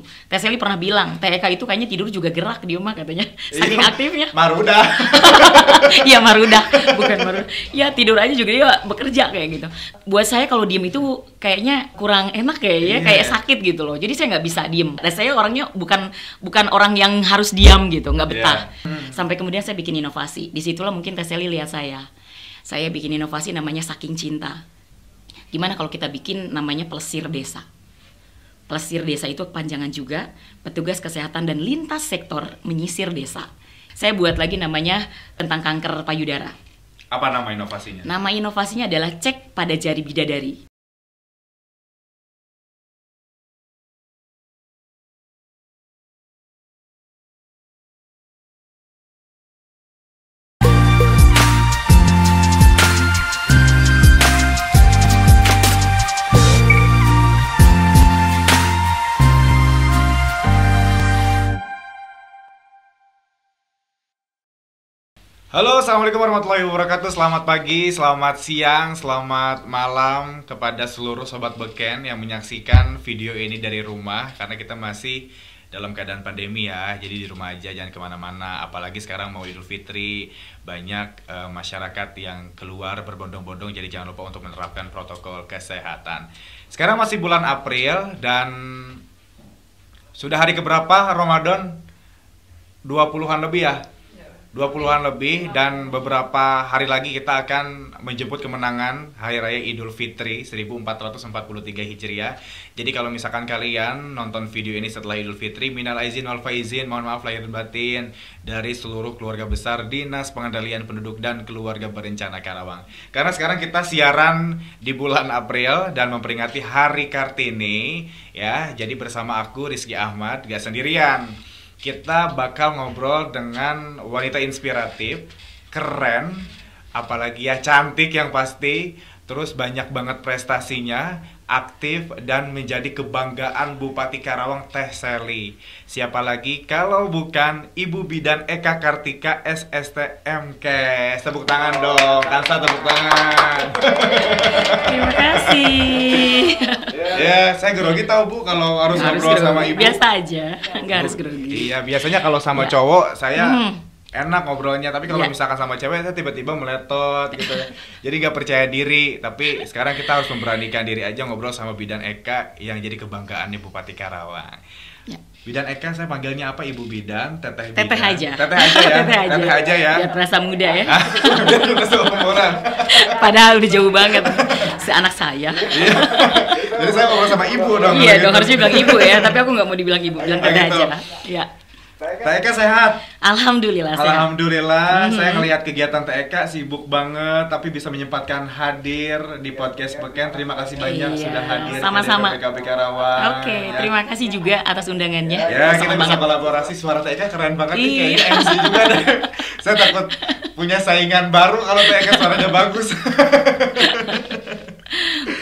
Teh Sally pernah bilang, Teh Eka itu kayaknya tidur juga gerak di rumah katanya, saking aktifnya. Maruda. Iya Maruda, bukan Maruda. Ya tidur aja juga dia bekerja kayak gitu. Buat saya kalau diem itu kayaknya kurang enak ya, kayak sakit gitu loh. Jadi saya nggak bisa diem. Dan saya orangnya bukan orang yang harus diam gitu, nggak betah. Sampai kemudian saya bikin inovasi. Disitulah mungkin Teh Sally lihat saya. Saya bikin inovasi namanya Saking Cinta. Gimana kalau kita bikin namanya Plesir Desa? Plesir Desa itu kepanjangan juga, petugas kesehatan dan lintas sektor menyisir desa. Saya buat lagi namanya tentang kanker payudara. Apa nama inovasinya? Nama inovasinya adalah Cek Pada Jari Bidadari. Halo, assalamualaikum warahmatullahi wabarakatuh. Selamat pagi, selamat siang, selamat malam kepada seluruh sobat beken yang menyaksikan video ini dari rumah. Karena kita masih dalam keadaan pandemi ya, jadi di rumah aja, jangan kemana-mana. Apalagi sekarang mau Idul Fitri, banyak masyarakat yang keluar berbondong-bondong. Jadi jangan lupa untuk menerapkan protokol kesehatan. Sekarang masih bulan April dan sudah hari keberapa Ramadan? 20-an lebih ya? 20-an lebih, dan beberapa hari lagi kita akan menjemput kemenangan Hari Raya Idul Fitri 1443 Hijriah. Jadi kalau misalkan kalian nonton video ini setelah Idul Fitri, minal aizin wal faizin, mohon maaf lahir dan batin dari seluruh keluarga besar Dinas Pengendalian Penduduk dan Keluarga Berencana Karawang. Karena sekarang kita siaran di bulan April dan memperingati Hari Kartini ya. Jadi bersama aku Rizky Ahmad, gak sendirian. Kita bakal ngobrol dengan wanita inspiratif, keren, apalagi ya cantik yang pasti, terus banyak banget prestasinya, aktif, dan menjadi kebanggaan Bupati Karawang, Teh Sally. Siapa lagi kalau bukan Ibu Bidan Eka Kartika SST MK. Tepuk tangan dong, Kansa tepuk tangan. Terima kasih. Ya, saya grogi tahu Bu kalau harus ngobrol sama Ibu. Biasa aja, nggak harus grogi. Iya, biasanya kalau sama cowok saya enak ngobrolnya, tapi kalau misalkan sama cewek saya tiba-tiba meletot gitu ya. Jadi nggak percaya diri, tapi sekarang kita harus memberanikan diri aja ngobrol sama Bidan Eka yang jadi kebanggaannya Bupati Karawang. Ya. Bidan Eka saya panggilnya apa? Ibu Bidan, Teteh Bidan. Teteh aja. Teteh aja ya. Teteh aja ya. Biar terasa muda ya. Biar terasa umuran. Padahal udah jauh banget. Seanak saya. Jadi saya ngobrol sama ibu dong. Iya dong, harusnya bilang ibu ya, tapi aku nggak mau dibilang ibu, bilang Teteh aja. Iya. Teh Eka sehat? Alhamdulillah sehat. Alhamdulillah, saya ngelihat kegiatan Teh Eka sibuk banget, tapi bisa menyempatkan hadir di podcast Beken. Terima kasih banyak sudah hadir sama-sama di PKB Karawang. Oke, terima kasih juga atas undangannya. Ya, kita bisa kolaborasi. Suara Teh Eka keren banget nih, kayaknya MC juga deh. Saya takut punya saingan baru kalau Teh Eka suaranya bagus.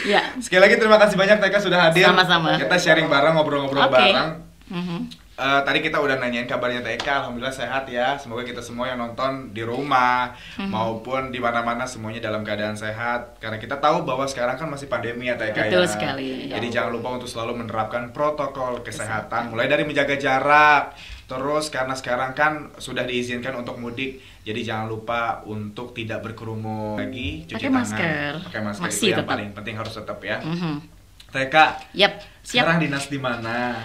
Ya. Sekali lagi terima kasih banyak Teh Eka sudah hadir. Sama-sama. Kita sharing bareng, ngobrol-ngobrol bareng. Tadi kita udah nanyain kabarnya Teh Eka, alhamdulillah sehat ya. Semoga kita semua yang nonton di rumah maupun di mana-mana semuanya dalam keadaan sehat. Karena kita tahu bahwa sekarang kan masih pandemi ya Teh Eka. Betul sekali. Jadi jangan lupa untuk selalu menerapkan protokol kesehatan, mulai dari menjaga jarak. Terus karena sekarang kan sudah diizinkan untuk mudik, jadi jangan lupa untuk tidak berkerumun lagi, cuci tangan, pakai masker. Itu yang paling penting, harus tetap ya. Teh Eka, sekarang dinas di mana?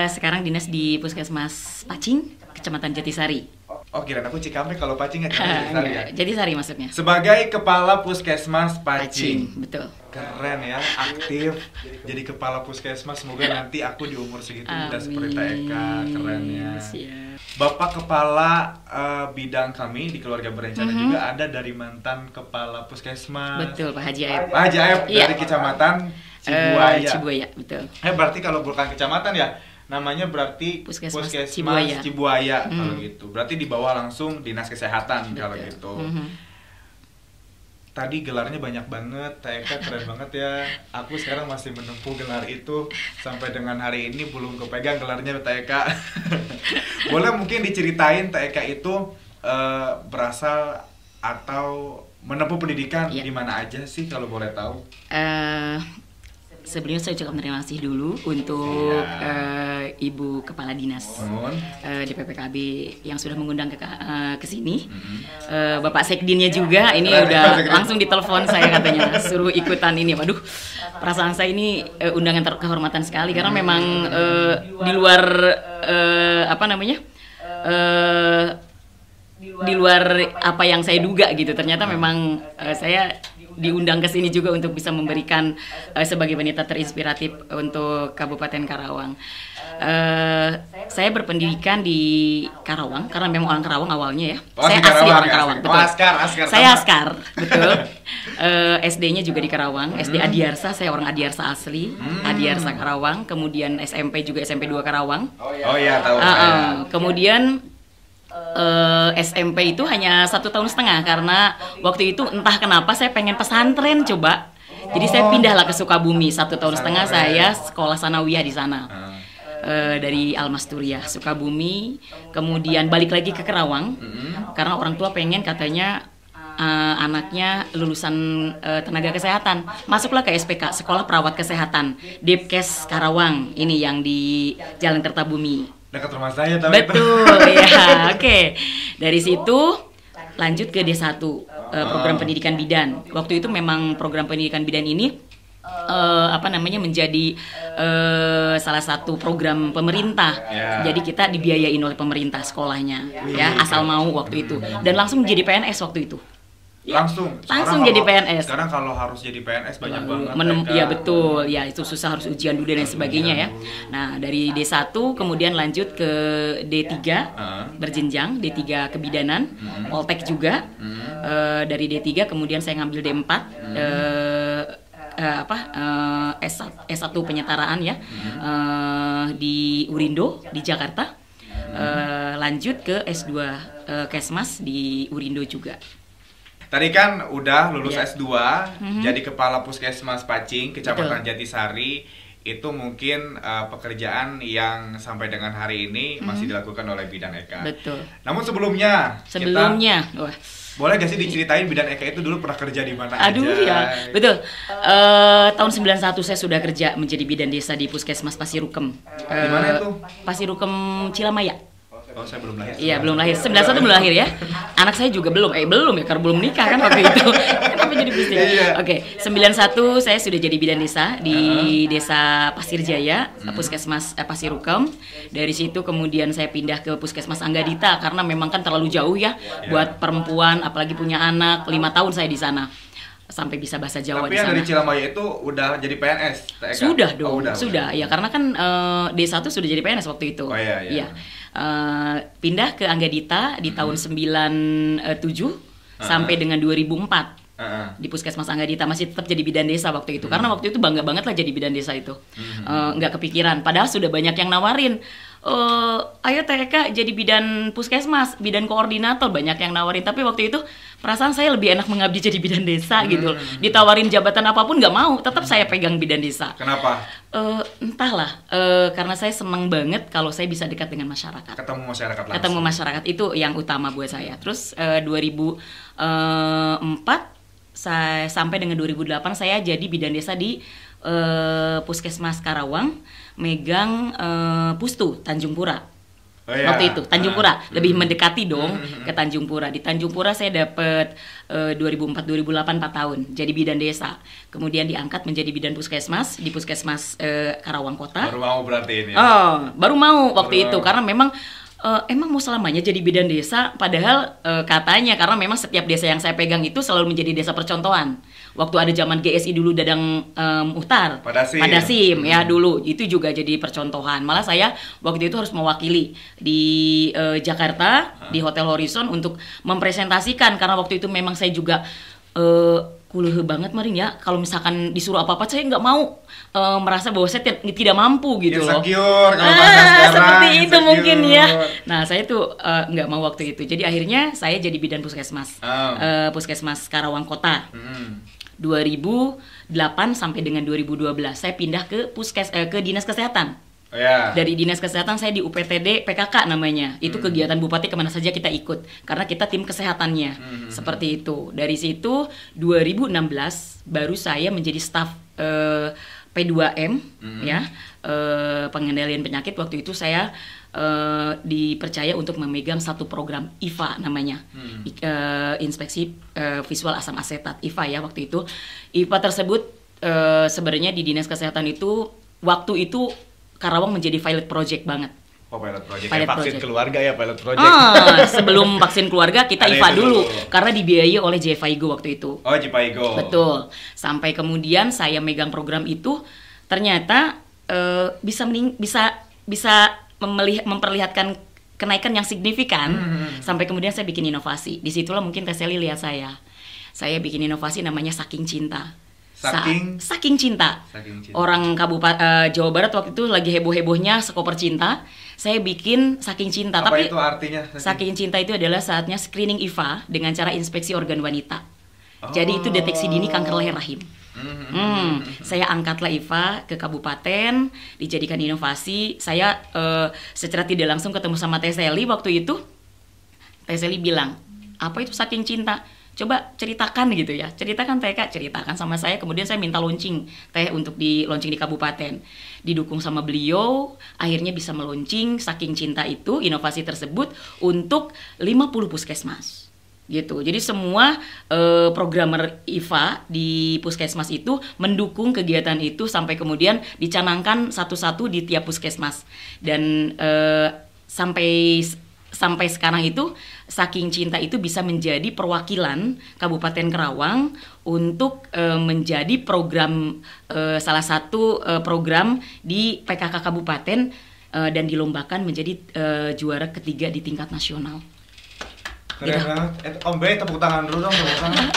Sekarang dinas di Puskesmas Pacing, Kecamatan Jatisari. Oh, kirain aku Cikampek, kalau Pacing nggak Jatisari ya? Jatisari maksudnya. Sebagai Kepala Puskesmas Pacing. Betul. Keren ya, aktif jadi Kepala Puskesmas. Semoga nanti aku di umur segitu udah seperti Teh Eka. Keren ya. Bapak Kepala bidang kami di Keluarga Berencana juga ada dari mantan Kepala Puskesmas. Betul, Pak Haji Aep. Pak Haji Aep dari Kecamatan Cibuaya. Cibuaya, betul. Berarti kalau bukan kecamatan ya, namanya berarti Puskesmas Cibuaya kalau gitu. Berarti di bawah langsung Dinas Kesehatan. Betul. Kalau gitu. Tadi gelarnya banyak banget, Teh Eka keren banget ya. Aku sekarang masih menempuh gelar itu sampai dengan hari ini belum kepegang gelarnya Teh Eka. Boleh mungkin diceritain Teh Eka itu berasal atau menempuh pendidikan di mana aja sih kalau boleh tahu? Sebelumnya saya ucapkan terima kasih dulu untuk Ibu Kepala Dinas di PPKB yang sudah mengundang ke sini. Bapak Sekdinnya juga ini udah langsung ditelepon saya katanya suruh ikutan ini. Waduh, perasaan saya ini undangan kehormatan sekali karena memang di luar di luar apa yang saya duga gitu. Ternyata memang saya diundang ke sini juga untuk bisa memberikan sebagai wanita terinspiratif untuk Kabupaten Karawang. Saya berpendidikan di Karawang karena memang orang Karawang awalnya ya. Saya asli orang Karawang, betul. Askar. Saya Askar, betul. SD-nya juga di Karawang, SD Adiarsa, saya orang Adiarsa asli, Adiarsa Karawang. Kemudian SMP juga SMP 2 Karawang. Oh iya, tahu saya. Kemudian SMP itu hanya 1,5 tahun karena waktu itu entah kenapa saya pengen pesantren coba. Jadi saya pindahlah ke Sukabumi 1,5 tahun saya sekolah sanawiyah di sana. Dari Almasturiah Sukabumi, kemudian balik lagi ke Karawang karena orang tua pengen katanya anaknya lulusan tenaga kesehatan, masuklah ke SPK, Sekolah Perawat Kesehatan, Depkes Karawang, ini yang di Jalan Kertabumi. Dekat rumah saya tahu. Betul, ya. Oke. Dari situ lanjut ke D1, program pendidikan bidan. Waktu itu memang program pendidikan bidan ini menjadi salah satu program pemerintah. Jadi kita dibiayain oleh pemerintah sekolahnya, ya, asal mau waktu itu. Dan langsung jadi PNS waktu itu. Langsung jadi PNS. Sekarang kalau harus jadi PNS banyak banget. Ya betul, ya itu susah, harus ujian dulu dan sebagainya ya. Nah dari D1 kemudian lanjut ke D3 berjenjang, D3 kebidanan, Poltek juga. Dari D3 kemudian saya ngambil D4 S1 penyetaraan ya di Urindo di Jakarta. Lanjut ke S2 Kesmas di Urindo juga. Tadi kan udah lulus S2, jadi kepala Puskesmas Pacing, Kecamatan Jatisari. Itu mungkin pekerjaan yang sampai dengan hari ini masih dilakukan oleh Bidan Eka. Betul. Namun sebelumnya wah, boleh gak sih diceritain Bidan Eka itu dulu pernah kerja di mana aja? Aduh ya, betul. Tahun 91 saya sudah kerja menjadi bidan desa di Puskesmas Pasirukem. Di mana itu? Pasirukem Cilamaya. Oh, saya belum lahir. Iya, belum lahir. 91 belum lahir ya. Anak saya juga belum ya, karena belum nikah kan waktu itu. Kenapa jadi bisnis? Oke, 91 saya sudah jadi bidan desa di Desa Pasir Jaya, Puskesmas Pasirukem. Dari situ kemudian saya pindah ke Puskesmas Anggadita karena memang kan terlalu jauh ya buat perempuan, apalagi punya anak. 5 tahun saya di sana. Sampai bisa bahasa Jawa di sana. Tapi yang dari Cilamaya itu udah jadi PNS? Sudah dong, sudah. Ya karena kan D1 sudah jadi PNS waktu itu. Oh iya. Pindah ke Anggadita di tahun 97 sampai dengan 2004 di Puskesmas Anggadita, masih tetap jadi bidan desa waktu itu. Karena waktu itu bangga banget lah jadi bidan desa itu. Nggak kepikiran, padahal sudah banyak yang nawarin. Ayo TK jadi bidan puskesmas, bidan koordinator, banyak yang nawarin. Tapi waktu itu perasaan saya lebih enak mengabdi jadi bidan desa gitu. Ditawarin jabatan apapun nggak mau, tetap saya pegang bidan desa. Kenapa? Entahlah, karena saya senang banget kalau saya bisa dekat dengan masyarakat. Ketemu masyarakat langsung. Ketemu masyarakat itu yang utama buat saya. Terus 2004 sampai dengan 2008 saya jadi bidan desa di Puskesmas Karawang, megang Pustu Tanjung Pura. Waktu itu Tanjung Pura, lebih mendekati dong ke Tanjung Pura. Di Tanjung Pura saya dapat 2004-2008 4 tahun jadi bidan desa. Kemudian diangkat menjadi bidan puskesmas di Puskesmas Karawang Kota. Baru mau berarti ini. Baru mau waktu itu karena memang emang mau selamanya jadi bidan desa, padahal katanya karena memang setiap desa yang saya pegang itu selalu menjadi desa percontohan. Waktu ada zaman GSI dulu Dadang Muhtar, Padasim ya dulu, itu juga jadi percontohan. Malah saya waktu itu harus mewakili di Jakarta di Hotel Horizon untuk mempresentasikan, karena waktu itu memang saya juga kuluh banget maring ya, kalau misalkan disuruh apa-apa saya nggak mau merasa bahwa saya tidak mampu gitu loh. Insecure kalau bahasa sekarang. Seperti itu mungkin ya. Nah saya tuh nggak mau waktu itu. Jadi akhirnya saya jadi bidan puskesmas, Puskesmas Karawang Kota. 2008 sampai dengan 2012 saya pindah ke ke Dinas Kesehatan. Dari Dinas Kesehatan saya di UPTD PKK namanya. Itu kegiatan bupati kemana saja kita ikut karena kita tim kesehatannya. Seperti itu. Dari situ 2016 baru saya menjadi staf P2M ya. pengendalian penyakit, waktu itu saya dipercaya untuk memegang satu program IVA namanya, inspeksi visual asam asetat, IVA ya waktu itu. IVA tersebut sebenarnya di Dinas Kesehatan itu waktu itu Karawang menjadi pilot project banget. Oh, pilot project. Pilot vaksin project. keluarga ya, pilot project. Sebelum vaksin keluarga kita Ada IVA itu dulu dulu. karena dibiayai oleh JFIGO waktu itu. Oh, Jipaigo. Betul. Sampai kemudian saya megang program itu, ternyata bisa memperlihatkan kenaikan yang signifikan. Sampai kemudian saya bikin inovasi. Disitulah mungkin Teh Sally lihat saya. Saya bikin inovasi namanya Saking Cinta. Saking cinta. Saking cinta. Orang Kabupaten Jawa Barat waktu itu lagi heboh-hebohnya sekoper cinta. Saya bikin Saking Cinta. Apa Tapi itu artinya? Saking Cinta itu adalah saatnya screening IVA dengan cara inspeksi organ wanita. Jadi itu deteksi dini kanker leher rahim. Saya angkatlah IVA ke kabupaten, dijadikan inovasi. Saya secara tidak langsung ketemu sama Teh Sally waktu itu. Teh Sally bilang, apa itu Saking Cinta? Coba ceritakan gitu ya, ceritakan TK, ceritakan sama saya. Kemudian saya minta launching Teh untuk di launching di kabupaten. Didukung sama beliau, akhirnya bisa meluncing Saking Cinta itu, inovasi tersebut untuk 50 puskesmas. Gitu. Jadi semua programmer IVA di puskesmas itu mendukung kegiatan itu sampai kemudian dicanangkan satu-satu di tiap puskesmas. Dan sampai sekarang itu Saking Cinta itu bisa menjadi perwakilan Kabupaten Karawang untuk menjadi program salah satu program di PKK Kabupaten dan dilombakan menjadi juara ketiga di tingkat nasional. Keren banget. Om Bay, tepuk tangan dulu dong, tepuk tangan.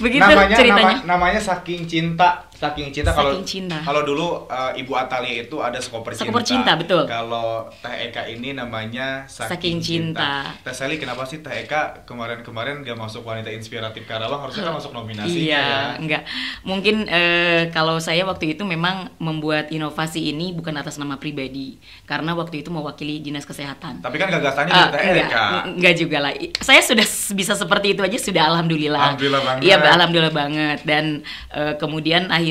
Begitu ceritanya. Namanya Saking Cinta. Saking Cinta. Saking Cinta. Kalau dulu Ibu Atalia itu ada Sekoper Cinta. Sekoper Cinta, betul. Kalau Teh Eka ini namanya Saking Cinta. Teh Sally, kenapa sih Teh Eka kemarin gak masuk Wanita Inspiratif Karawang? Harusnya kan masuk nominasi. Iya, ya. enggak. Mungkin kalau saya waktu itu memang membuat inovasi ini bukan atas nama pribadi, karena waktu itu mewakili Dinas Kesehatan. Tapi kan gagasannya dari Teh Eka. Enggak juga lah. Saya sudah bisa seperti itu aja sudah alhamdulillah. Alhamdulillah banget. Iya, alhamdulillah banget. Dan kemudian akhirnya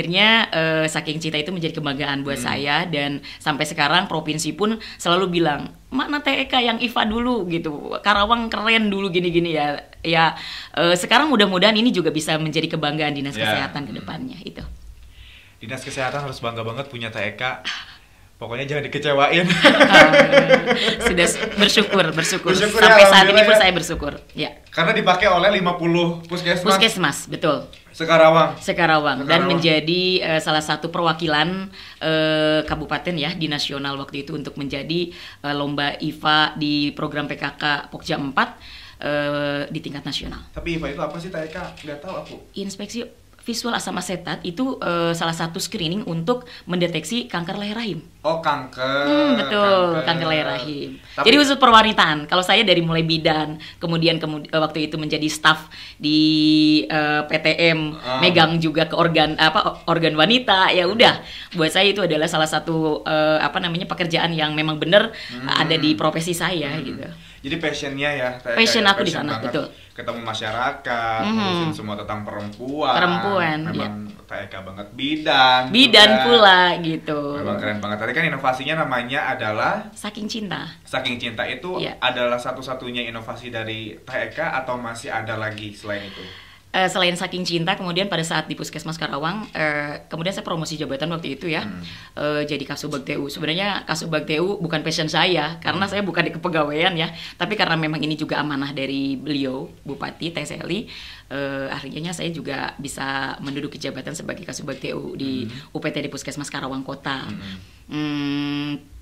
Saking Cinta itu menjadi kebanggaan buat saya, dan sampai sekarang provinsi pun selalu bilang, mana Teh Eka yang IVA dulu gitu. Karawang keren dulu gini-gini ya. Ya sekarang mudah-mudahan ini juga bisa menjadi kebanggaan Dinas Kesehatan ke depannya itu. Dinas Kesehatan harus bangga banget punya Teh Eka. Pokoknya jangan dikecewain. Sudah bersyukur. Bersyukur Sampai ya, saat ini pun ya. saya bersyukur. Ya. Karena dipakai oleh 50 puskesmas. Puskesmas, betul. Sekarawang. Dan menjadi salah satu perwakilan kabupaten ya di nasional waktu itu untuk menjadi lomba IVA di program PKK Pokja 4 di tingkat nasional. Tapi IVA itu apa sih Teh Eka? Nggak tahu aku. Inspeksi visual asam asetat itu salah satu screening untuk mendeteksi kanker leher rahim. Oh, kanker. Betul, kanker leher rahim. Tapi, jadi khusus perwanitaan. Kalau saya dari mulai bidan, kemudian waktu itu menjadi staf di PTM, megang juga ke organ wanita. Ya udah, buat saya itu adalah salah satu pekerjaan yang memang benar ada di profesi saya gitu. Jadi passionnya ya, Passion aku di sana, betul. Ketemu masyarakat, ngurusin semua tentang perempuan. Memang ya. Teh Eka banget bidan pula gitu. Memang keren banget. Tadi kan inovasinya namanya adalah Saking Cinta. Saking Cinta itu adalah satu-satunya inovasi dari Teh Eka atau masih ada lagi selain itu? Selain Saking Cinta, kemudian pada saat di Puskesmas Karawang, kemudian saya promosi jabatan waktu itu ya, jadi Kasubag TU. Sebenarnya Kasubag TU bukan passion saya, karena saya bukan di kepegawaian ya, tapi karena memang ini juga amanah dari beliau, Bupati Teh Sally, akhirnya saya juga bisa menduduki jabatan sebagai Kasubag TU di UPT di Puskesmas Karawang Kota.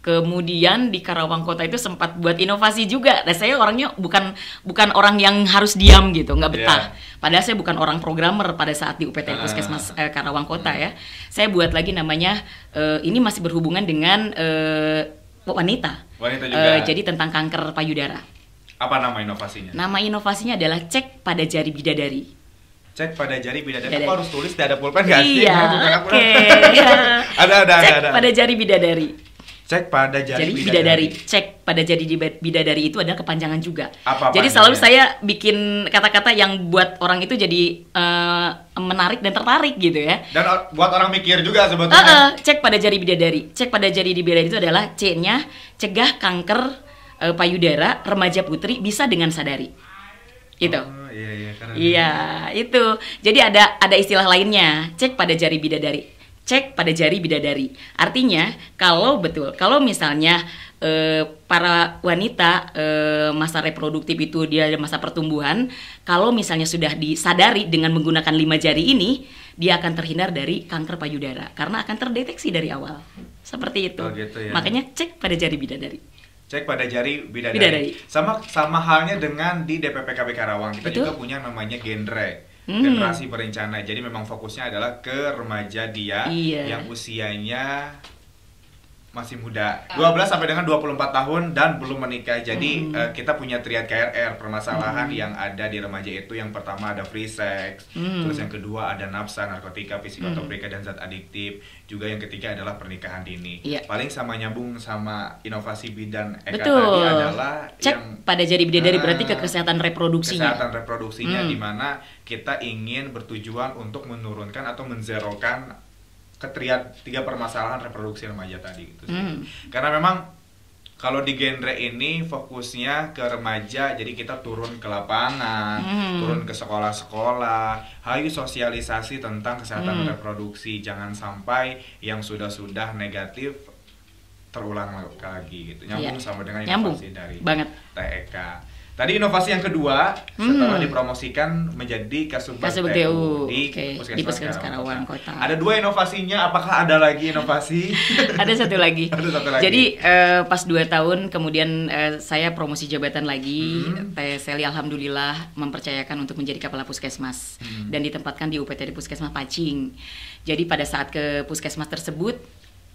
Kemudian di Karawang Kota itu sempat buat inovasi juga. Dan saya orangnya bukan orang yang harus diam gitu, nggak betah. Padahal saya bukan orang programmer pada saat di UPT Puskesmas Karawang Kota ya. Saya buat lagi namanya, ini masih berhubungan dengan wanita. Wanita juga. Jadi tentang kanker payudara. Apa nama inovasinya? Nama inovasinya adalah cek pada jari bidadari. Cek pada jari bidadari. Aku harus tulis, tidak ada pulpen nggak sih? Iya, oke. Ada. Cek pada jari bidadari. Cek pada jari bidadari. Cek pada jari bidadari itu adalah kepanjangan juga. Apa jadi selalu saya bikin kata-kata yang buat orang itu jadi menarik dan tertarik gitu ya. Dan buat orang mikir juga sebetulnya. Cek pada jari bidadari. Cek pada jari bidadari itu adalah C-nya cegah kanker payudara remaja putri bisa dengan sadari. Itu. Oh, iya, itu. Jadi ada istilah lainnya. Cek pada jari bidadari. Cek pada jari bidadari. Artinya kalau misalnya para wanita masa reproduktif itu dia ada masa pertumbuhan, kalau misalnya sudah disadari dengan menggunakan 5 jari ini, dia akan terhindar dari kanker payudara karena akan terdeteksi dari awal. Seperti itu. Oh, gitu ya. Makanya cek pada jari bidadari. Cek pada jari bidadari. Sama halnya dengan di DPPKB Karawang. Kita juga punya namanya genre. Generasi berencana. Jadi memang fokusnya adalah ke remaja dia yang usianya masih muda, 12 sampai dengan 24 tahun dan belum menikah. Jadi kita punya triad KRR permasalahan yang ada di remaja itu. Yang pertama ada free sex, terus yang kedua ada nafsa, narkotika, psikotropika dan zat adiktif. Juga yang ketiga adalah pernikahan dini. Paling sama nyambung sama inovasi bidan Eka tadi adalah cek yang pada jari bidadari berarti ke kesehatan reproduksinya. Kesehatan reproduksinya di mana kita ingin bertujuan untuk menurunkan atau menzerokan ketriad 3 permasalahan reproduksi remaja tadi gitu sih. Karena memang kalau di genre ini fokusnya ke remaja, jadi kita turun ke lapangan, turun ke sekolah-sekolah, hayu sosialisasi tentang kesehatan reproduksi, jangan sampai yang sudah negatif terulang lagi gitu. Nyambung sama dengan inovasi dari TEK. Tadi inovasi yang kedua setelah dipromosikan menjadi Kasubag TU di Puskesmas Karawang Kota. Ada 2 inovasinya, apakah ada lagi inovasi? Ada satu lagi. Jadi pas 2 tahun kemudian saya promosi jabatan lagi. Teh Seli alhamdulillah mempercayakan untuk menjadi kepala puskesmas dan ditempatkan di UPT di Puskesmas Pacing. Jadi pada saat ke puskesmas tersebut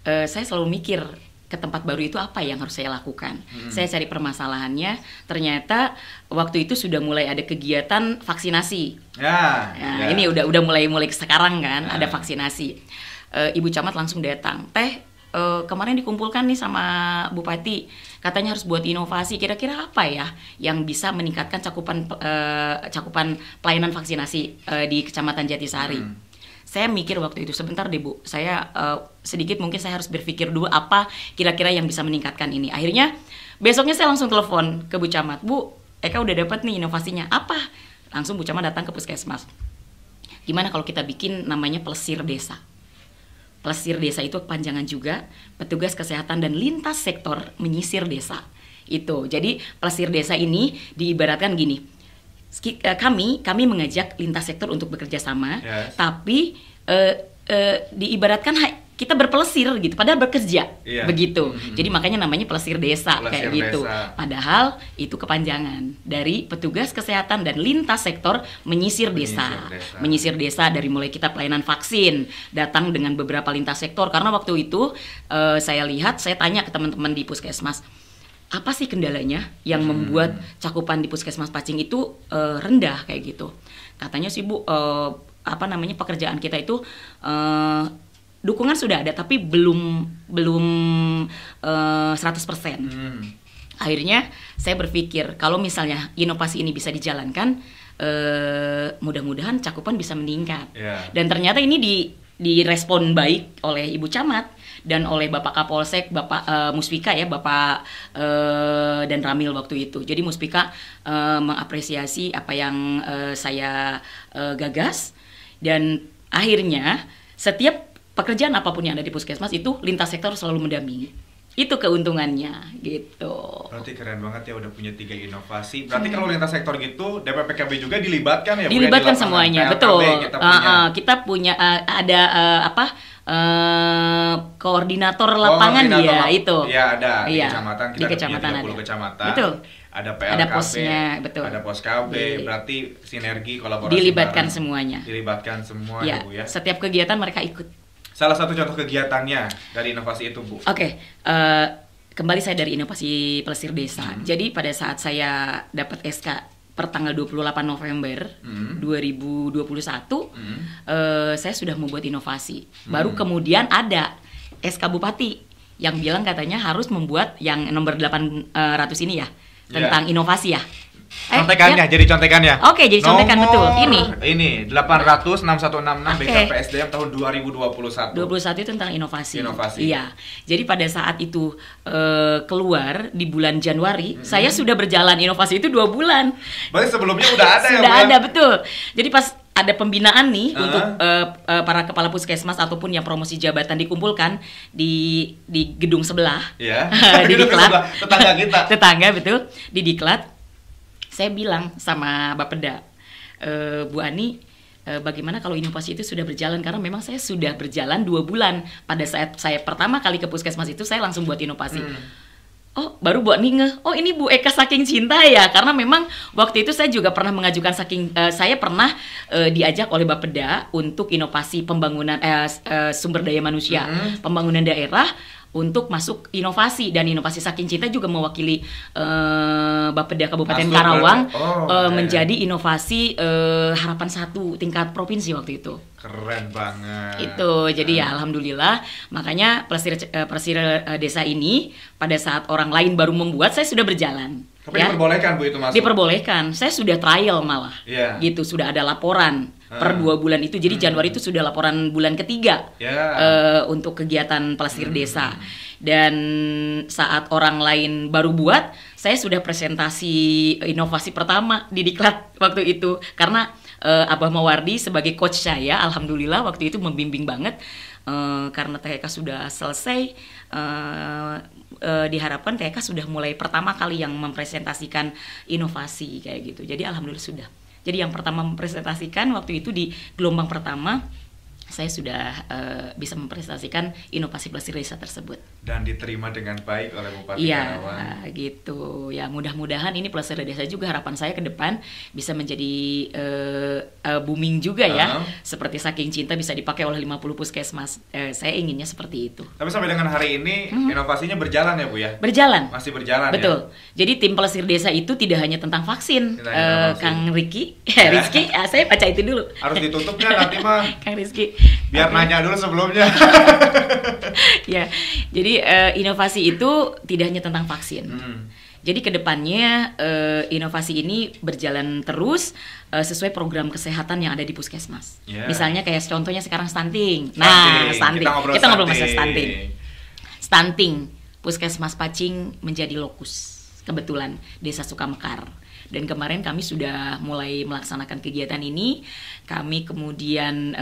saya selalu mikir ke tempat baru itu apa yang harus saya lakukan. Saya cari permasalahannya, ternyata waktu itu sudah mulai ada kegiatan vaksinasi. Ini udah mulai sekarang kan, ada vaksinasi. Ibu Camat langsung datang, Teh kemarin dikumpulkan nih sama Bupati, katanya harus buat inovasi, kira-kira apa ya yang bisa meningkatkan cakupan pelayanan vaksinasi di Kecamatan Jatisari. Saya mikir waktu itu, sebentar deh Bu, saya sedikit mungkin saya harus berpikir dulu apa kira-kira yang bisa meningkatkan ini. Akhirnya besoknya saya langsung telepon ke Bu Camat, Bu, Eka udah dapat nih inovasinya, apa? Langsung Bu Camat datang ke puskesmas. Gimana kalau kita bikin namanya Plesir Desa? Plesir Desa itu kepanjangan juga, petugas kesehatan dan lintas sektor menyisir desa. Itu, jadi Plesir Desa ini diibaratkan gini, kami mengajak lintas sektor untuk bekerja sama, tapi diibaratkan kita berpelesir gitu, padahal bekerja begitu. Jadi makanya namanya Plesir Desa kayak gitu. Padahal itu kepanjangan dari petugas kesehatan dan lintas sektor menyisir desa. Menyisir desa dari mulai kita pelayanan vaksin, datang dengan beberapa lintas sektor. Karena waktu itu saya tanya ke teman-teman di puskesmas, apa sih kendalanya yang membuat cakupan di Puskesmas Pacing itu rendah kayak gitu. Katanya sih Bu, pekerjaan kita itu dukungan sudah ada tapi belum 100%. Akhirnya saya berpikir kalau misalnya inovasi ini bisa dijalankan, mudah-mudahan cakupan bisa meningkat. Dan ternyata ini direspon baik oleh Ibu Camat dan oleh Bapak Kapolsek, Bapak Muspika ya, Bapak dan Ramil waktu itu. Jadi Muspika mengapresiasi apa yang saya gagas, dan akhirnya setiap pekerjaan apapun yang ada di puskesmas itu lintas sektor selalu mendampingi. Itu keuntungannya gitu. Berarti keren banget ya, udah punya 3 inovasi. Berarti kalau lintas sektor gitu DPPKB juga dilibatkan ya? Dilibatkan semuanya, betul. Kita punya ada koordinator lapangan dia itu. Iya, ada di kecamatan, kita di kecamatan punya 30 kecamatan. Betul. Ada PLKB, ada posnya, betul. Ada pos KB, berarti sinergi, kolaborasi. Dilibatkan semuanya. Dilibatkan semua ya, Bu ya. Setiap kegiatan mereka ikut. Salah satu contoh kegiatannya dari inovasi itu, Bu. Oke, kembali saya dari inovasi Plesir Desa. Jadi pada saat saya dapat SK per tanggal 28 November 2021, saya sudah membuat inovasi. Baru kemudian ada SK Bupati yang bilang katanya harus membuat yang nomor 800 ini ya, tentang inovasi ya. Contekannya, ya. jadi contekannya. Oke, jadi contekan betul. Ini 800 6166 Oke. BKPSDM tahun 2021. 21 itu tentang inovasi. Inovasi. Iya. Jadi pada saat itu keluar di bulan Januari, saya sudah berjalan inovasi itu 2 bulan. Berarti sebelumnya udah ada ya, Sudah Bu? ada, betul. Jadi pas ada pembinaan nih untuk para kepala puskesmas ataupun yang promosi jabatan dikumpulkan di gedung sebelah. Iya. Di Gedung Diklat. sebelah, tetangga kita. Tetangga, betul. Di Diklat. Saya bilang sama Bapeda, Bu Ani, bagaimana kalau inovasi itu sudah berjalan? Karena memang saya sudah berjalan 2 bulan. Pada saat saya pertama kali ke puskesmas itu, saya langsung buat inovasi. Oh, baru Bu Ani ngeh, oh ini Bu Eka Saking Cinta ya. Karena memang waktu itu saya juga pernah mengajukan saya pernah diajak oleh Bapeda untuk inovasi pembangunan sumber daya manusia, pembangunan daerah, untuk masuk inovasi. Dan inovasi Saking Cinta juga mewakili Bapeda Kabupaten Karawang menjadi inovasi harapan 1 tingkat provinsi waktu itu. Keren banget. Itu jadi ya alhamdulillah, makanya Plesir desa ini pada saat orang lain baru membuat, saya sudah berjalan. Tapi diperbolehkan Bu itu masuk? Diperbolehkan, saya sudah trial malah. Gitu, sudah ada laporan per 2 bulan itu. Jadi Januari itu sudah laporan bulan ketiga untuk kegiatan Plesir desa. Dan saat orang lain baru buat, saya sudah presentasi inovasi pertama di Diklat waktu itu. Karena Abah Mawardi sebagai coach saya, alhamdulillah waktu itu membimbing banget. Karena TK sudah selesai, diharapkan TK sudah mulai pertama kali yang mempresentasikan inovasi kayak gitu. Jadi alhamdulillah sudah. Jadi yang pertama mempresentasikan waktu itu di gelombang pertama, saya sudah bisa mempresentasikan inovasi Plesir desa tersebut. Dan diterima dengan baik oleh Bupati Karawang. Iya, gitu. Ya mudah-mudahan ini Plesir desa juga harapan saya ke depan bisa menjadi booming juga ya. Seperti Saking Cinta bisa dipakai oleh 50 puskesmas. Saya inginnya seperti itu. Tapi sampai dengan hari ini inovasinya berjalan ya Bu ya? Berjalan. Masih berjalan. Betul. Ya? Jadi tim Plesir desa itu tidak hanya tentang vaksin. Kang Rizky, saya baca itu dulu. Harus ditutupnya nanti mah. Kang Rizky. Biar nanya dulu sebelumnya. Ya, jadi inovasi itu tidak hanya tentang vaksin. Jadi kedepannya inovasi ini berjalan terus sesuai program kesehatan yang ada di puskesmas. Misalnya kayak contohnya sekarang stunting. Nah, stunting. Kita ngobrol masalah stunting. Stunting, Puskesmas Pacing menjadi lokus kebetulan Desa Sukamekar. Dan kemarin kami sudah mulai melaksanakan kegiatan ini. Kami kemudian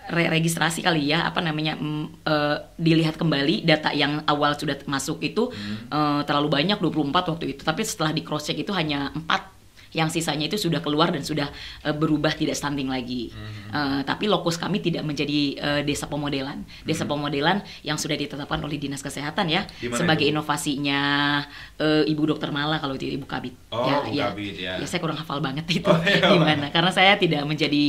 registrasi kali ya, dilihat kembali data yang awal sudah masuk itu terlalu banyak 24 waktu itu. Tapi setelah di cross check itu hanya 4. Yang sisanya itu sudah keluar dan sudah berubah tidak stunting lagi. Tapi lokus kami tidak menjadi desa pemodelan. Desa pemodelan yang sudah ditetapkan oleh Dinas Kesehatan ya. Sebagai inovasinya Ibu Dokter Mala kalau itu Ibu Kabid. Kabid ya. Ya saya kurang hafal banget itu gimana. Karena saya tidak menjadi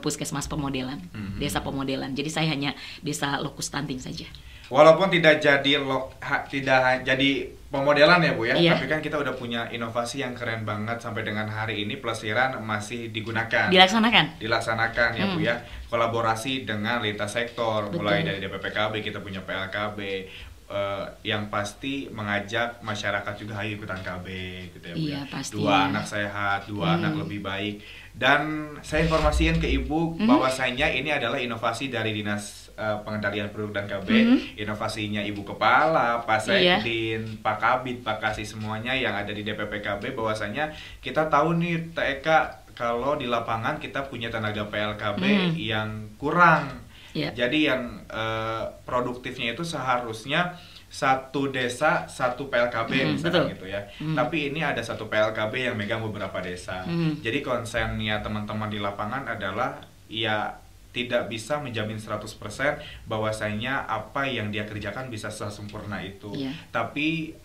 puskesmas pemodelan, desa pemodelan. Jadi saya hanya desa lokus stunting saja. Walaupun tidak jadi pemodelan ya Bu ya, tapi kan kita udah punya inovasi yang keren banget sampai dengan hari ini Plesiran masih digunakan. Dilaksanakan ya Bu ya. Kolaborasi dengan lintas sektor, mulai dari DPPKB kita punya PLKB, yang pasti mengajak masyarakat juga ayo ikutan KB gitu ya Bu ya. Pastinya. 2 anak sehat, 2 anak lebih baik. Dan saya informasikan ke Ibu bahwasanya ini adalah inovasi dari Dinas Pengendalian Produk dan KB, inovasinya Ibu Kepala, Pak Sekdin, Pak Kabid, Pak Kasih semuanya yang ada di DPPKB, bahwasanya kita tahu nih TK kalau di lapangan kita punya tenaga PLKB yang kurang. Jadi yang produktifnya itu seharusnya 1 desa 1 PLKB misalnya gitu ya. Tapi ini ada 1 PLKB yang megang beberapa desa. Jadi konsennya teman-teman di lapangan adalah ya tidak bisa menjamin 100% bahwasanya apa yang dia kerjakan bisa sesempurna itu. Tapi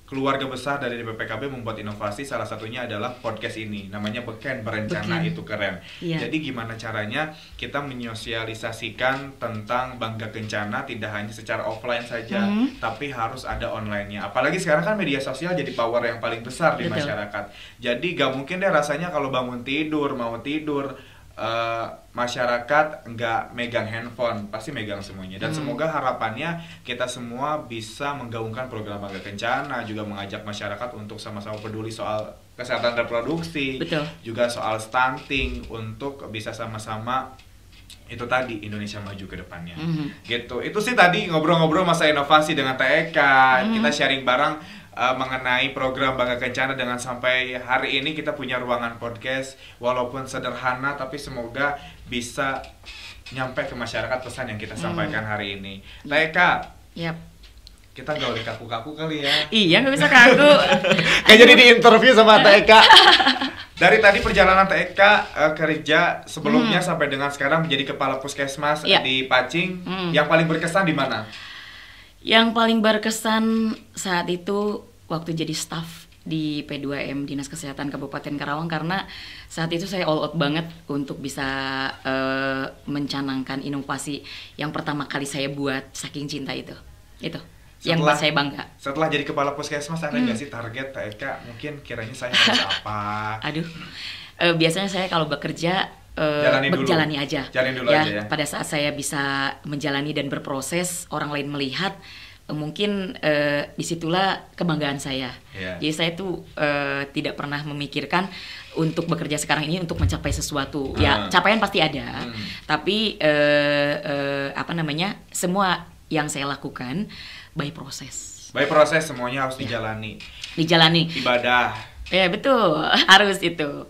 keluarga besar dari DPPKB membuat inovasi, salah satunya adalah podcast ini, namanya Beken Berencana. Itu keren. Jadi gimana caranya kita menyosialisasikan tentang Bangga Kencana tidak hanya secara offline saja, tapi harus ada online-nya. Apalagi sekarang kan media sosial jadi power yang paling besar di masyarakat. Jadi gak mungkin deh rasanya kalau bangun tidur, mau tidur, masyarakat nggak megang handphone, pasti megang semuanya. Dan semoga harapannya kita semua bisa menggaungkan program Bangga Kencana, juga mengajak masyarakat untuk sama-sama peduli soal kesehatan reproduksi, Betul. juga soal stunting, untuk bisa sama-sama itu tadi Indonesia maju ke depannya. Gitu. Itu sih tadi ngobrol-ngobrol masa inovasi dengan Teh Eka. Kita sharing bareng mengenai program Bangga Kencana, dengan sampai hari ini kita punya ruangan podcast walaupun sederhana, tapi semoga bisa nyampe ke masyarakat pesan yang kita sampaikan hari ini. Teh Eka, Yap. kita nggak boleh kaku-kaku kali ya. Iya, nggak bisa kaku. Kayak jadi di interview sama Teh Eka. Dari tadi perjalanan Teh Eka kerja sebelumnya sampai dengan sekarang menjadi kepala puskesmas di Pacing, yang paling berkesan di mana? Yang paling berkesan saat itu waktu jadi staff di P2M Dinas Kesehatan Kabupaten Karawang, karena saat itu saya all out banget untuk bisa mencanangkan inovasi yang pertama kali saya buat, saking cinta itu yang buat saya bangga. Setelah jadi kepala puskesmas ada nggak sih target Teh Eka? Mungkin kiranya saya harus apa? Aduh, biasanya saya kalau bekerja jalani aja. Jalani dulu aja ya. Pada saat saya bisa menjalani dan berproses, orang lain melihat, mungkin disitulah kebanggaan saya. Jadi saya tuh tidak pernah memikirkan untuk bekerja sekarang ini untuk mencapai sesuatu. Ya, capaian pasti ada, tapi semua yang saya lakukan by proses. By proses, semuanya harus dijalani. Ibadah. Ya, betul, harus itu.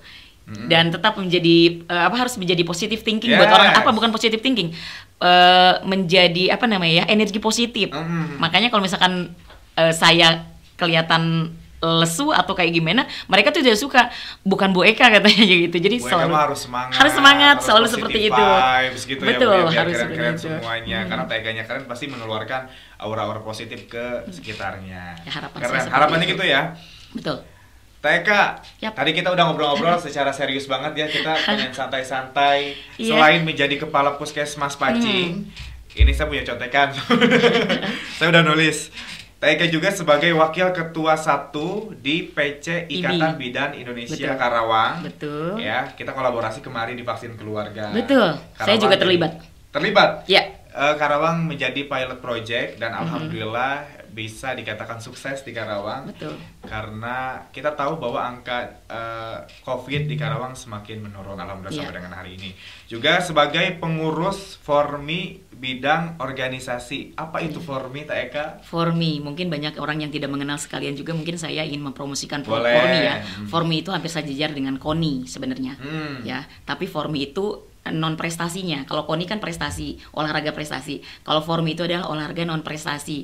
Dan tetap menjadi harus menjadi positive thinking buat orang, bukan positive thinking, menjadi energi positif. Makanya kalau misalkan saya kelihatan lesu atau kayak gimana, mereka tuh tidak suka, bukan Bu Eka katanya gitu. Jadi Bu selalu Eka harus semangat, selalu seperti itu. Gitu. Betul, ya, harus keren seperti itu semuanya. Karena Teh Eka-nya keren, pasti mengeluarkan aura-aura positif ke sekitarnya. Ya, harapannya gitu ya. Betul. Teh Eka, tadi kita udah ngobrol-ngobrol secara serius banget ya, kita pengen santai-santai. Selain menjadi kepala puskesmas Pacing, ini saya punya contekan. Saya udah nulis. Teh Eka juga sebagai wakil ketua 1 di PC Ikatan Bidan Indonesia Karawang. Betul. Ya, kita kolaborasi kemarin di vaksin keluarga. Betul. Karawang, saya juga terlibat. Terlibat? Ya. Karawang menjadi pilot project dan alhamdulillah bisa dikatakan sukses di Karawang. Betul. Karena kita tahu bahwa angka COVID di Karawang semakin menurun alhamdulillah sampai dengan hari ini. Juga sebagai pengurus Formi bidang organisasi. Apa itu Formi, Teh Eka? Formi, mungkin banyak orang yang tidak mengenal, sekalian juga mungkin saya ingin mempromosikan Formi ya. Formi itu hampir sejajar dengan KONI sebenarnya. Ya, tapi Formi itu non prestasinya. Kalau KONI kan prestasi, olahraga prestasi. Kalau Formi itu adalah olahraga non prestasi,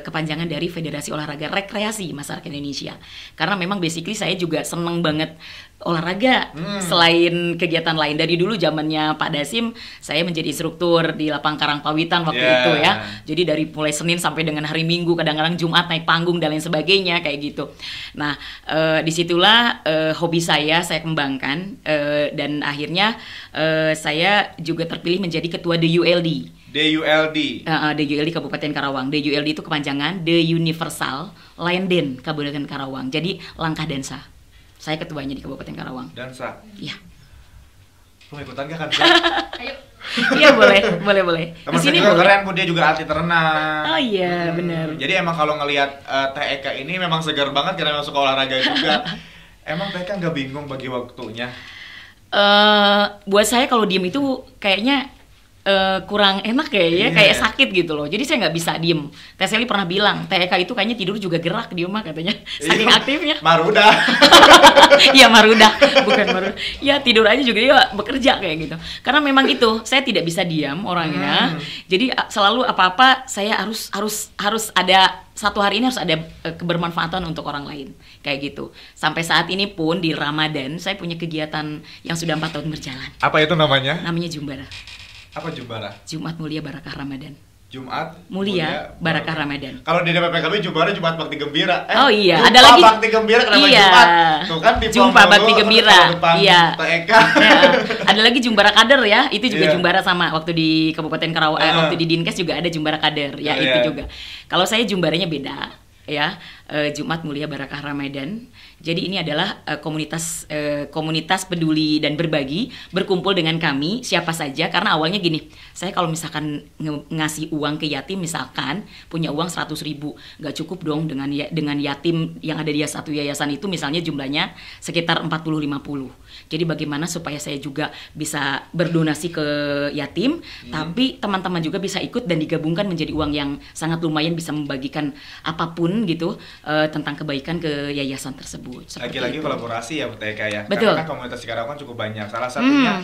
kepanjangan dari Federasi Olahraga Rekreasi Masyarakat Indonesia. Karena memang basically saya juga seneng banget olahraga selain kegiatan lain. Dari dulu zamannya Pak Dasim, saya menjadi instruktur di Lapang Karangpawitan waktu itu ya. Jadi dari mulai Senin sampai dengan hari Minggu, kadang-kadang Jumat naik panggung dan lain sebagainya kayak gitu. Nah, disitulah hobi saya kembangkan, dan akhirnya saya juga terpilih menjadi ketua DULD. DULD Kabupaten Karawang. DULD itu kepanjangan The Universal Landen Kabupaten Karawang. Jadi langkah dansa. Saya ketuanya di Kabupaten Karawang. Dansa? Iya. Mau ikutan gak kan? Ayo. Iya boleh. Di sini juga keren, dia juga atlet renang. Oh iya, benar. Jadi emang kalau ngelihat Teh Eka ini memang segar banget karena memang suka olahraga juga. Emang Teh Eka nggak bingung bagi waktunya? Buat saya kalau diem itu kayaknya kurang enak kayak sakit gitu loh. Jadi saya nggak bisa diem. Teh Seli pernah bilang, Teh Eka itu kayaknya tidur juga gerak di rumah katanya, saking aktifnya. Maruda. Iya maruda, bukan maruda. Ya tidur aja juga dia bekerja kayak gitu. Karena memang itu saya tidak bisa diam orangnya. Jadi selalu apa-apa saya harus ada, satu hari ini harus ada kebermanfaatan untuk orang lain kayak gitu. Sampai saat ini pun di Ramadan saya punya kegiatan yang sudah 4 tahun berjalan. Apa itu namanya? Namanya Jumbara. Apa Jumbara? Jumat Mulia Barakah Ramadan. Jumat Mulia Barakah Ramadan. Kalau di DPPKB Jumbara Jumat Bakti Gembira. Oh iya, ada lagi Bakti Gembira kenapa Jumat? Tuh kan di Jumpa Bakti Gembira. Iya. Teh Eka. Ya. Ada lagi Jumbara Kader ya. Itu juga Jumbara sama waktu di Kabupaten Karawang, waktu di Dinkes juga ada Jumbara Kader. Ya itu juga. Kalau saya Jumbaranya beda ya. Jumat Mulia Barakah Ramadan. Jadi ini adalah komunitas peduli dan berbagi, berkumpul dengan kami siapa saja, karena awalnya gini, saya kalau misalkan ngasih uang ke yatim, misalkan punya uang 100.000, nggak cukup dong dengan yatim yang ada di satu yayasan itu misalnya jumlahnya sekitar 40-50. Jadi bagaimana supaya saya juga bisa berdonasi ke yatim, tapi teman-teman juga bisa ikut dan digabungkan menjadi uang yang sangat lumayan bisa membagikan apapun gitu tentang kebaikan ke yayasan tersebut. Lagi-lagi kolaborasi ya TEK ya. Betul. Karena kan komunitas di Karawang kan cukup banyak. Salah satunya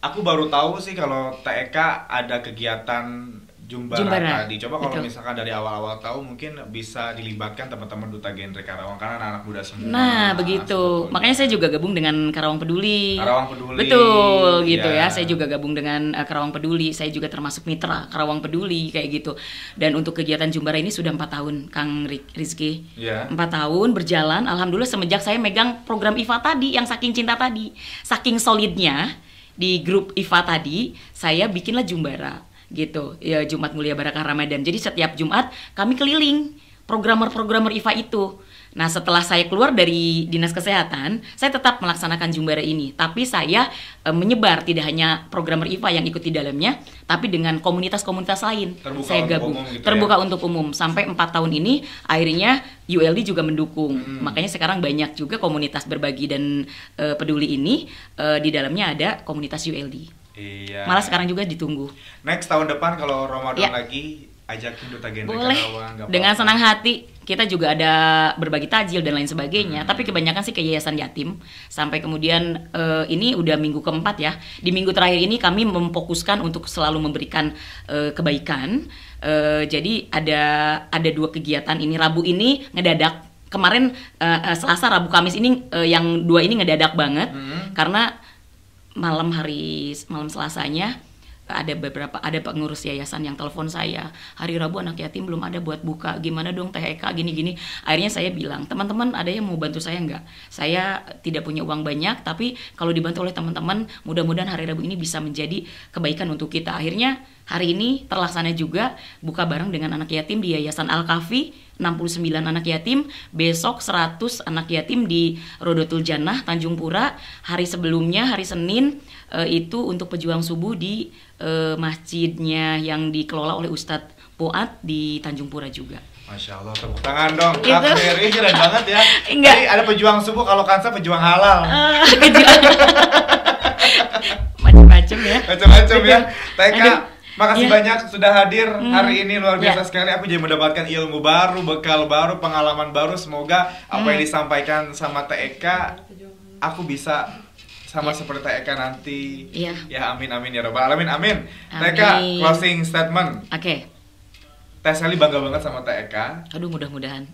aku baru tahu sih kalau TEK ada kegiatan Jumbara tadi. Coba kalau misalkan dari awal-awal tahu, mungkin bisa dilibatkan teman-teman Duta Genre Karawang karena anak-anak muda semua. Nah, begitu. Makanya saya juga gabung dengan Karawang Peduli. Karawang Peduli. Betul, gitu ya. Saya juga gabung dengan Karawang Peduli. Saya juga termasuk mitra Karawang Peduli kayak gitu. Dan untuk kegiatan Jumbara ini sudah 4 tahun, Kang Rizky. 4 tahun berjalan. Alhamdulillah semenjak saya megang program IFA tadi, yang saking cinta tadi, saking solidnya di grup IFA tadi, saya bikinlah Jumbara. Gitu ya, Jumat Mulia Barakah Ramadan. Jadi setiap Jumat kami keliling programmer-programmer IFA itu. Nah, setelah saya keluar dari Dinas Kesehatan, saya tetap melaksanakan Jumbara ini, tapi saya menyebar, tidak hanya programmer IFA yang ikut di dalamnya, tapi dengan komunitas-komunitas lain. Saya gabung terbuka untuk umum sampai 4 tahun ini. Akhirnya ULD juga mendukung. Makanya sekarang banyak juga komunitas berbagi dan peduli ini, di dalamnya ada komunitas ULD. Iya. Malah sekarang juga ditunggu. Next tahun depan kalau Ramadan lagi, ajakin Duta Genre Karawang. Dengan senang hati. Kita juga ada berbagi takjil dan lain sebagainya. Tapi kebanyakan sih ke yayasan yatim. Sampai kemudian ini udah minggu keempat ya. Di minggu terakhir ini kami memfokuskan untuk selalu memberikan kebaikan. Jadi ada 2 kegiatan ini. Rabu ini ngedadak. Kemarin Selasa, Rabu, Kamis ini yang 2 ini ngedadak banget. Karena malam Selasanya ada pengurus yayasan yang telepon saya, hari Rabu anak yatim belum ada buat buka, gimana dong TEK gini-gini. Akhirnya saya bilang, teman-teman ada yang mau bantu saya nggak? Saya tidak punya uang banyak, tapi kalau dibantu oleh teman-teman, mudah-mudahan hari Rabu ini bisa menjadi kebaikan untuk kita. Akhirnya hari ini terlaksana juga buka bareng dengan anak yatim di Yayasan Al-Kafi, 69 anak yatim, besok 100 anak yatim di Rodotul Jannah, Tanjung Pura. Hari sebelumnya, hari Senin, itu untuk pejuang subuh di masjidnya yang dikelola oleh Ustadz Poat di Tanjung Pura juga. Masya Allah, tepuk tangan dong. Kak Mary keren banget ya. Jadi ada pejuang subuh, kalau Kansa pejuang halal. Macam-macam ya. Macam-macam ya. TK, makasih banyak sudah hadir hari ini, luar biasa sekali. Aku jadi mendapatkan ilmu baru, bekal baru, pengalaman baru. Semoga apa yang disampaikan sama TK, aku bisa sama seperti TK nanti. Ya amin amin ya robbal alamin, amin. TK, closing statement. Oke. Teh Sally bangga banget sama TK. Aduh, mudah-mudahan.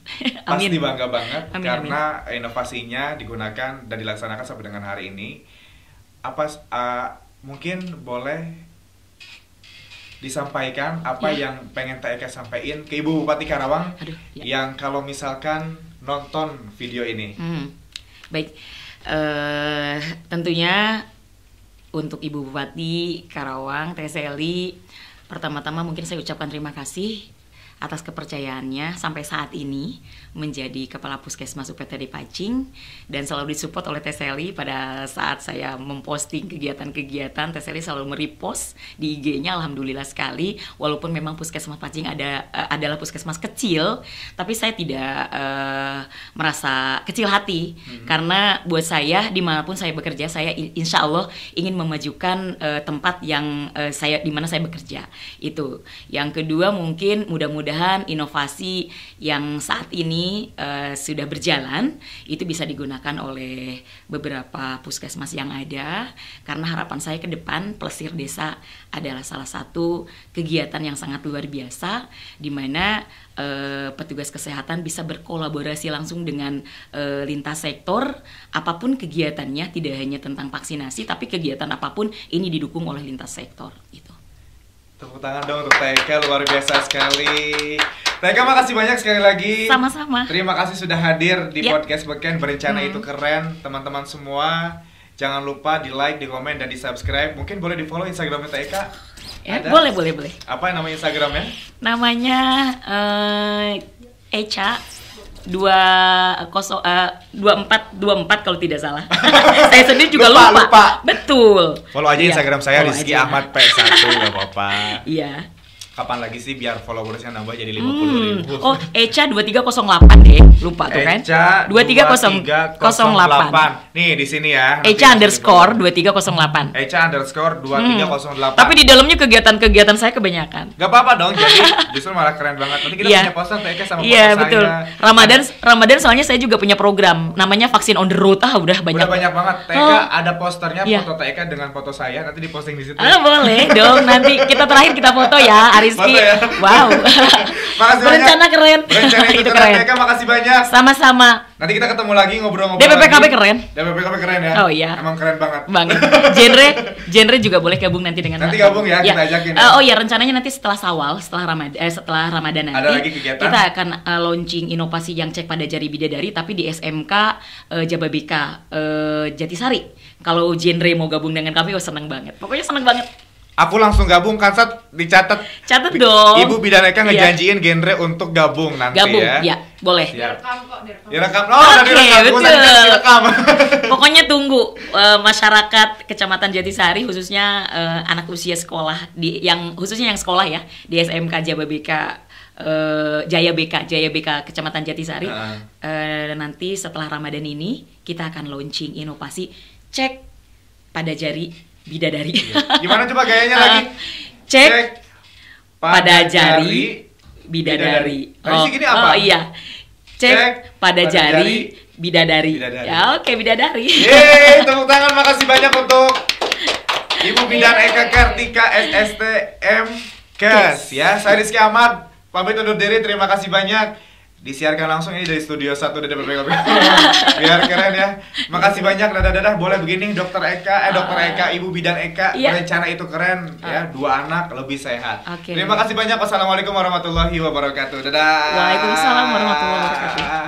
Amin. Pasti bangga banget karena inovasinya digunakan dan dilaksanakan sampai dengan hari ini. Apa mungkin boleh disampaikan apa yang pengen TK sampaikan ke Ibu Bupati Karawang yang kalau misalkan nonton video ini? Baik. Tentunya untuk Ibu Bupati Karawang, Teh Sally, pertama-tama mungkin saya ucapkan terima kasih atas kepercayaannya sampai saat ini menjadi Kepala Puskesmas UPTD Pacing, dan selalu disupport oleh Teh Sally pada saat saya memposting kegiatan-kegiatan. Teh Sally selalu merepost di IG-nya, alhamdulillah sekali. Walaupun memang Puskesmas Pacing adalah puskesmas kecil, tapi saya tidak merasa kecil hati karena buat saya dimanapun saya bekerja, saya insya Allah ingin memajukan tempat yang di mana saya bekerja. Itu. Yang kedua, mungkin mudah-mudahan inovasi yang saat ini sudah berjalan itu bisa digunakan oleh beberapa puskesmas yang ada, karena harapan saya ke depan Plesir Desa adalah salah satu kegiatan yang sangat luar biasa di mana petugas kesehatan bisa berkolaborasi langsung dengan lintas sektor. Apapun kegiatannya, tidak hanya tentang vaksinasi, tapi kegiatan apapun ini didukung oleh lintas sektor itu. Tepuk tangan dong untuk TK, luar biasa sekali. TK, makasih banyak sekali lagi. Sama-sama. Terima kasih sudah hadir di podcast Beken. Berencana itu keren. Teman-teman semua, jangan lupa di like, di komen, dan di subscribe. Mungkin boleh di follow Instagramnya TK. Ya, boleh. Apa namanya Instagramnya? Namanya Echa 2424 kalau tidak salah. Saya sendiri juga lupa. Betul. Follow aja Instagram saya follow Rizky aja. Ahmad P1 nggak apa-apa. Iya. Kapan lagi sih biar followersnya nambah jadi 50.000? Oh, Echa 2308 deh. Lupa tuh kan? Echa 2308. Nih di sini ya. Echa underscore 2308. Echa underscore 2308. Tapi di dalamnya kegiatan-kegiatan saya kebanyakan. Gak apa-apa dong, jadi justru malah keren banget. Nanti kita Iya. punya poster Eka sama foto Iya, saya. betul. Ramadan soalnya saya juga punya program namanya Vaksin on the Road. Udah banyak. Udah banyak banget. Eka Oh. ada posternya Iya. foto Eka dengan foto saya, nanti diposting di situ. Boleh dong. Nanti kita terakhir kita foto ya, Ariski. Foto ya. Wow. Makasih Berencana banyak. keren. Berencana itu keren. Eka, makasih banyak. Sama-sama. Nanti kita ketemu lagi ngobrol-ngobrol. DPPKB lagi. keren. DPPKB keren ya. Oh iya. Emang keren banget. Banget. Genre juga boleh gabung nanti dengan Nanti Mas. gabung ya, kita ajakin ya. Oh ya, rencananya nanti setelah Sawal, setelah Ramadan nanti Ada lagi kegiatan? kita akan launching inovasi yang cek pada jari bidadari tapi di SMK Jababeka Jatisari. Kalau genre mau gabung dengan kami, seneng banget. Pokoknya seneng banget. Aku langsung gabung kan, Sat, dicatat. Catat dong. Ibu Bidan Eka Iya. ngejanjiin genre untuk gabung nanti Gabung, ya. ya, boleh. Siap. Direkam kok, direkam. Direkam. Oh, udah Oke, direkam. Gua tadi kan betul. direkam. Pokoknya tunggu masyarakat Kecamatan Jatisari khususnya anak usia sekolah khususnya yang sekolah ya di SMK Jababeka Jaya BK Kecamatan Jatisari. Nanti setelah Ramadan ini kita akan launching inovasi cek pada jari bidadari. Gimana coba gayanya lagi? Cek pada jari bidadari. Tadi sih gini apa? Oh iya. Cek pada jari bidadari. Ya oke, bidadari. Yeay, tepuk tangan, makasih banyak untuk Ibu Bidan Eka Kartika SSTM Kes ya. Saya Rizky Ahmad pamit undur diri, terima kasih banyak. Disiarkan langsung ini dari studio 1 DPPKB. Biar keren ya. Makasih banyak. Dadah. Boleh begini Dokter Eka, Ibu Bidan Eka. Iya. Rencana itu keren ya. 2 anak lebih sehat. Oke. Terima kasih banyak. Wassalamualaikum warahmatullahi wabarakatuh. Dadah. Waalaikumsalam warahmatullahi wabarakatuh.